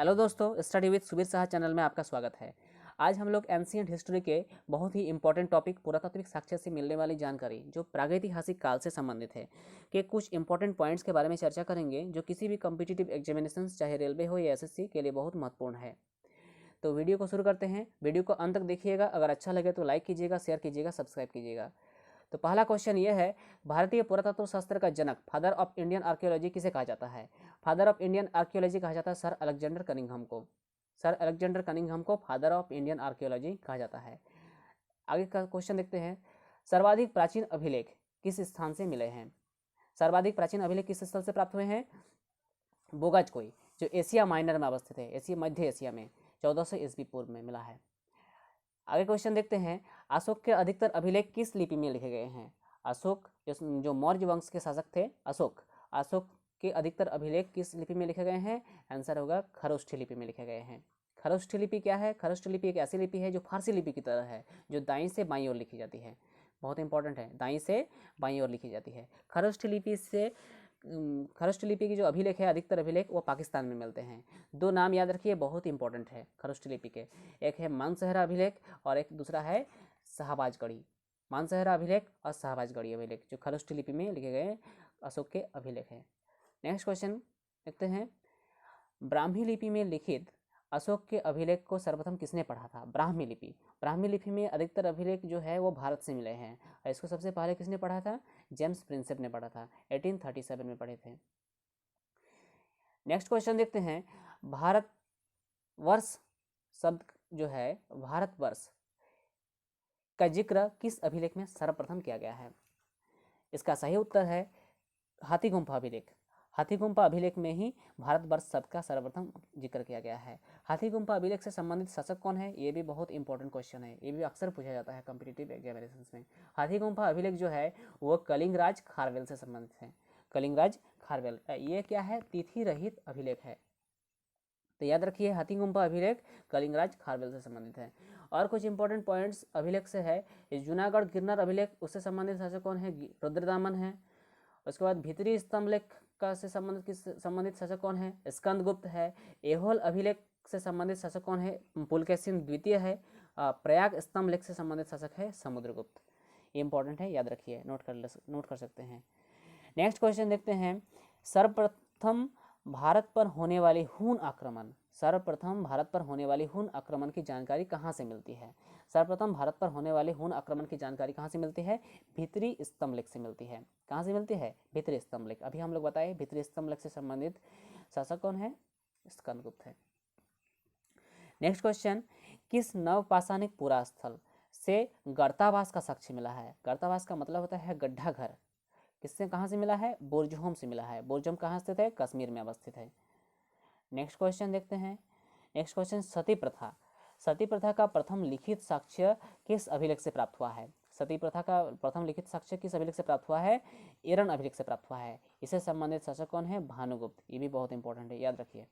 Hello दोस्तों, study with Subir Saha channel में आपका स्वागत है। आज हम लोग एंशिएंट हिस्ट्री के बहुत ही इंपॉर्टेंट टॉपिक पुरातात्विक साक्ष्य से मिलने वाली जानकारी जो प्रागैतिहासिक काल से संबंधित है के कुछ इंपॉर्टेंट पॉइंट्स के बारे में चर्चा करेंगे जो किसी भी कॉम्पिटिटिव एग्जामिनेशन चाहे रेलवे हो या एसएससी के लिए बहुत महत्वपूर्ण है। तो वीडियो को शुरू करते हैं। वीडियो को अंत तक देखिएगा। अगर अच्छा लगे तो लाइक कीजिएगा, शेयर कीजिएगा, सब्सक्राइब कीजिएगा। तो पहला क्वेश्चन ये है, भारतीय पुरातत्व शास्त्र का जनक, फादर ऑफ इंडियन आर्कियोलॉजी किसे कहा जाता है? फादर ऑफ इंडियन आर्कियोलॉजी कहा जाता है सर अलेक्जेंडर कनिंघम को। सर अलेक्जेंडर कनिंघम को फादर ऑफ इंडियन आर्कियोलॉजी कहा जाता है। आगे का क्वेश्चन देखते हैं, सर्वाधिक प्राचीन अभिलेख किस स्थान से मिले हैं? सर्वाधिक प्राचीन अभिलेख किस स्थल से प्राप्त हुए हैं? बोगाजकोई, जो एशिया माइनर में अवस्थित है, एशिया मध्य एशिया में 1400 ईस्वी पूर्व में मिला है। आगे क्वेश्चन देखते हैं, अशोक के अधिकतर अभिलेख किस लिपि में लिखे गए हैं? अशोक जो मौर्य वंश के शासक थे, अशोक के अधिकतर अभिलेख किस लिपि में लिखे गए हैं? आंसर होगा खरोष्ठी लिपि में लिखे गए हैं। खरोष्ठी लिपि क्या है? खरोष्ठी लिपि एक ऐसी लिपि है जो फारसी लिपि की तरह है, जो दाईं से बाईं ओर लिखी जाती है। बहुत इंपॉर्टेंट है, दाईं से बाईं ओर लिखी जाती है। खरोष्ठी लिपि की जो अभिलेख है, अधिकतर अभिलेख वो पाकिस्तान में मिलते हैं। दो नाम याद रखिए, बहुत इंपॉर्टेंट है खरोष्ठी लिपि के। एक है मानसहरा अभिलेख और एक दूसरा है शाहबाजगढ़ी। मानसहरा अभिलेख और शाहबाजगढ़ी अभिलेख जो खरोष्ठी लिपि में लिखे गए अशोक के अभिलेख हैं। नेक्स्ट क्वेश्चन देखते हैं, ब्राह्मी लिपि में लिखित अशोक के अभिलेख को सर्वप्रथम किसने पढ़ा था? ब्राह्मी लिपि में अधिकतर अभिलेख जो है वो भारत से मिले हैं और इसको सबसे पहले किसने पढ़ा था? जेम्स प्रिंसेप ने पढ़ा था, 1837 में पढ़े थे। नेक्स्ट क्वेश्चन देखते हैं, भारतवर्ष शब्द जो है, भारतवर्ष का जिक्र किस अभिलेख में सर्वप्रथम किया गया है? इसका सही उत्तर है हाथीगुम्फा अभिलेख। हाथीगुम्फा अभिलेख में ही भारतवर्ष शब्द का सर्वप्रथम जिक्र किया गया है। हाथीगुम्फा अभिलेख से संबंधित शासक कौन है? ये भी बहुत इंपॉर्टेंट क्वेश्चन है, ये भी अक्सर पूछा जाता है कॉम्पिटिटिव एग्जामिनेशन में। हाथीगुम्फा अभिलेख जो है वो कलिंगराज खारवेल से संबंधित है। कलिंगराज खारवेल, ये क्या है? तिथि रहित अभिलेख है। तो याद रखिए, हाथीगुम्फा अभिलेख कलिंगराज खारवेल से संबंधित है। और कुछ इंपॉर्टेंट पॉइंट्स अभिलेख से है, जूनागढ़ गिरनार अभिलेख, उससे संबंधित शासक कौन है? रुद्रदामन है। उसके बाद भीतरी स्तंभ लेख का से संबंधित शासक कौन है? स्कंदगुप्त है। एहोल अभिलेख से संबंधित शासक कौन है? पुलकेशिन द्वितीय है। प्रयाग स्तंभ लेख से संबंधित शासक है समुद्रगुप्त। ये इंपॉर्टेंट है, याद रखिए, नोट कर सकते हैं। नेक्स्ट क्वेश्चन देखते हैं, सर्वप्रथम भारत पर होने वाली हून आक्रमण, सर्वप्रथम भारत पर होने वाली हून आक्रमण की जानकारी कहाँ से मिलती है? सर्वप्रथम भारत पर होने वाले हून आक्रमण की जानकारी कहाँ से मिलती है? भीतरी स्तंभ लेख से मिलती है। कहाँ से मिलती है? भीतरी स्तंभ लेख। अभी हम लोग बताए भीतरी स्तंभ लेख से संबंधित शासक कौन है? स्कंदगुप्त है। नेक्स्ट क्वेश्चन, किस नवपाषाणिक पुरास्थल से गर्तावास का साक्ष्य मिला है? गर्तावास का मतलब होता है गड्ढा घर। किससे, कहाँ से मिला है? बोरजोहम से मिला है। बोरजोहम कहाँ स्थित है? कश्मीर में अवस्थित है। नेक्स्ट क्वेश्चन देखते हैं। नेक्स्ट क्वेश्चन, सती प्रथा, सती प्रथा का प्रथम लिखित साक्ष्य किस अभिलेख से प्राप्त हुआ है? सती प्रथा का प्रथम लिखित साक्ष्य किस अभिलेख से प्राप्त हुआ है? एरन अभिलेख से प्राप्त हुआ है। इससे संबंधित शासक कौन है? भानुगुप्त। ये भी बहुत इंपॉर्टेंट है, याद रखिए।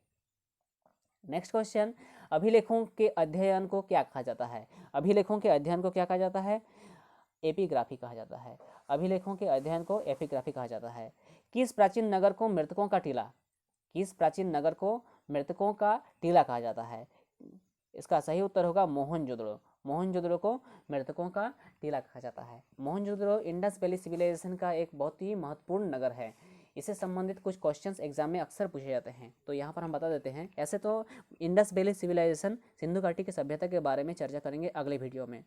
नेक्स्ट क्वेश्चन, अभिलेखों के अध्ययन को क्या कहा जाता है? अभिलेखों के अध्ययन को क्या कहा जाता है? एपिग्राफी कहा जाता है। अभिलेखों के अध्ययन को एपिग्राफी कहा जाता है। किस प्राचीन नगर को मृतकों का टीला, किस प्राचीन नगर को मृतकों का टीला कहा जाता है? इसका सही उत्तर होगा मोहनजोदड़ो। मोहनजोदड़ो को मृतकों का टीला कहा जाता है। मोहनजोदड़ो इंडस वैली सिविलाइजेशन का एक बहुत ही महत्वपूर्ण नगर है। इससे संबंधित कुछ क्वेश्चंस एग्जाम में अक्सर पूछे जाते हैं, तो यहाँ पर हम बता देते हैं। ऐसे तो इंडस वैली सिविलाइजेशन, सिंधु घाटी की सभ्यता के बारे में चर्चा करेंगे अगले वीडियो में,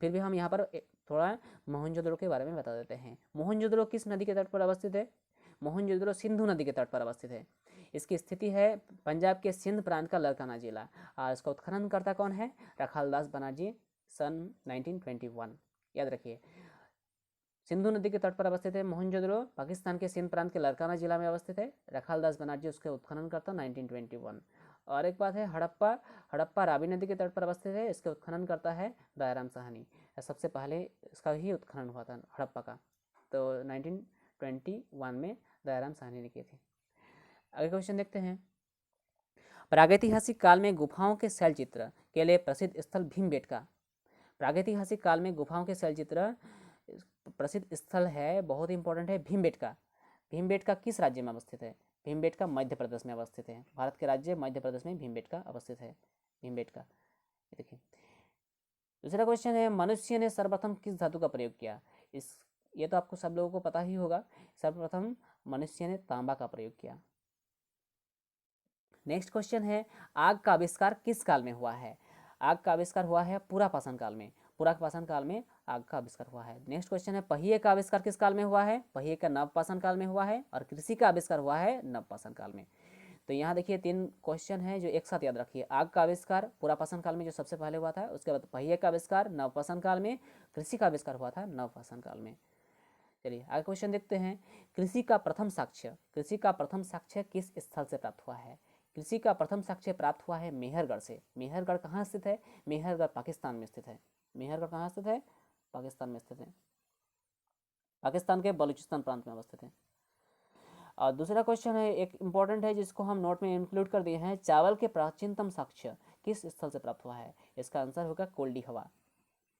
फिर भी हम यहाँ पर थोड़ा मोहनजोदड़ो के बारे में बता देते हैं। मोहनजोदड़ो किस नदी के तट पर अवस्थित है? मोहनजोदड़ो सिंधु नदी के तट पर अवस्थित है। इसकी स्थिति है पंजाब के सिंध प्रांत का लड़काना जिला और इसका उत्खननकर्ता कौन है? रखालदास बनर्जी, सन 1921। याद रखिए, सिंधु नदी के तट पर अवस्थित है मोहनजोदड़ो, पाकिस्तान के सिंध प्रांत के लड़काना जिला में अवस्थित है। रखालदास बनर्जी उसके उत्खननकर्ता 1921। और एक बात है, हड़प्पा रावी नदी के तट पर अवस्थित है। इसके उत्खनन करता है दयाराम साहनी। सबसे पहले इसका ही उत्खनन हुआ था हड़प्पा का, तो 1921 में दयाराम साहनी ने किए थे। अगले क्वेश्चन देखते हैं, प्रागैतिहासिक काल में गुफाओं के शैल चित्र के लिए प्रसिद्ध स्थल भीमबेटका। प्रागैतिहासिक काल में गुफाओं के शैल चित्र प्रसिद्ध स्थल है, बहुत इंपॉर्टेंट है, भीमबेटका। भीमबेटका किस राज्य में अवस्थित है? भीमबेटका मध्य प्रदेश में अवस्थित है। भारत के राज्य मध्य प्रदेश में भीमबेटका अवस्थित है। भीमबेटका, देखिए। दूसरा क्वेश्चन है, मनुष्य ने सर्वप्रथम किस धातु का प्रयोग किया? ये तो आपको सब लोगों को पता ही होगा। सर्वप्रथम मनुष्य ने तांबा का प्रयोग किया। नेक्स्ट क्वेश्चन है, आग का आविष्कार किस काल में हुआ है? आग का आविष्कार हुआ है पुरापाषाण काल में। पुरापाषाण काल में आग का आविष्कार हुआ है। नेक्स्ट क्वेश्चन है, पहिए का आविष्कार किस काल में हुआ है? पहिए का नवपाषाण काल में हुआ है। और कृषि का आविष्कार हुआ है नवपाषाण काल में। तो यहाँ देखिए 3 क्वेश्चन है जो एक साथ याद रखिए। आग का आविष्कार पुरापाषाण काल में जो सबसे पहले हुआ था, उसके बाद पहिए का आविष्कार नवपाषाण काल में, कृषि का आविष्कार हुआ था नवपाषाण काल में। चलिए आगे क्वेश्चन देखते हैं। कृषि का प्रथम साक्ष्य किस स्थल से प्राप्त हुआ है? कृषि का प्रथम साक्ष्य प्राप्त हुआ है मेहरगढ़ से। मेहरगढ़ कहाँ स्थित है? मेहरगढ़ पाकिस्तान में स्थित है। मेहरगढ़ कहाँ स्थित है? पाकिस्तान में स्थित है। पाकिस्तान के बलूचिस्तान प्रांत में अवस्थित है। और दूसरा क्वेश्चन है, एक इंपॉर्टेंट है जिसको हम नोट में इंक्लूड कर दिए हैं। चावल के प्राचीनतम साक्ष्य किस स्थल से प्राप्त हुआ है? इसका आंसर होगा कोल्डी हवा।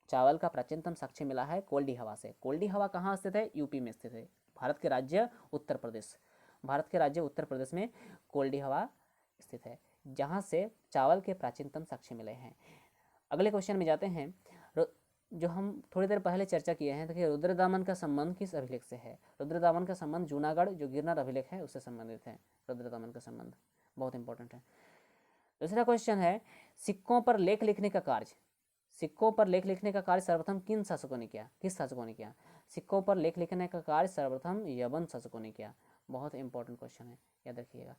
चावल का प्राचीनतम साक्ष्य मिला है कोल्डी हवा से। कोल्डी हवा कहाँ स्थित है? यूपी में स्थित है। भारत के राज्य उत्तर प्रदेश में कोल्डी हवा स्थित है, जहाँ से चावल के प्राचीनतम साक्ष्य मिले हैं। अगले क्वेश्चन में जाते हैं। जो हम थोड़ी देर पहले चर्चा किए हैं, देखिए रुद्रदामन का संबंध किस अभिलेख से है? रुद्रदामन का संबंध जूनागढ़ जो गिरनार अभिलेख है उससे संबंधित है। रुद्रदामन का संबंध बहुत इंपॉर्टेंट है। दूसरा क्वेश्चन है, सिक्कों पर लेख लिखने का कार्य सर्वप्रथम किन शासकों ने किया? किस शासकों ने किया? सिक्कों पर लेख लिखने का कार्य सर्वप्रथम यवन शासकों ने किया। बहुत इंपॉर्टेंट क्वेश्चन है, याद रखिएगा।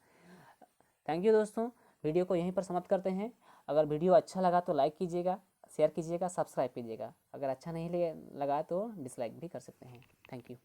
थैंक यू दोस्तों, वीडियो को यहीं पर समाप्त करते हैं। अगर वीडियो अच्छा लगा तो लाइक कीजिएगा, शेयर कीजिएगा, सब्सक्राइब कीजिएगा। अगर अच्छा नहीं लगा तो डिसलाइक भी कर सकते हैं। Thank you.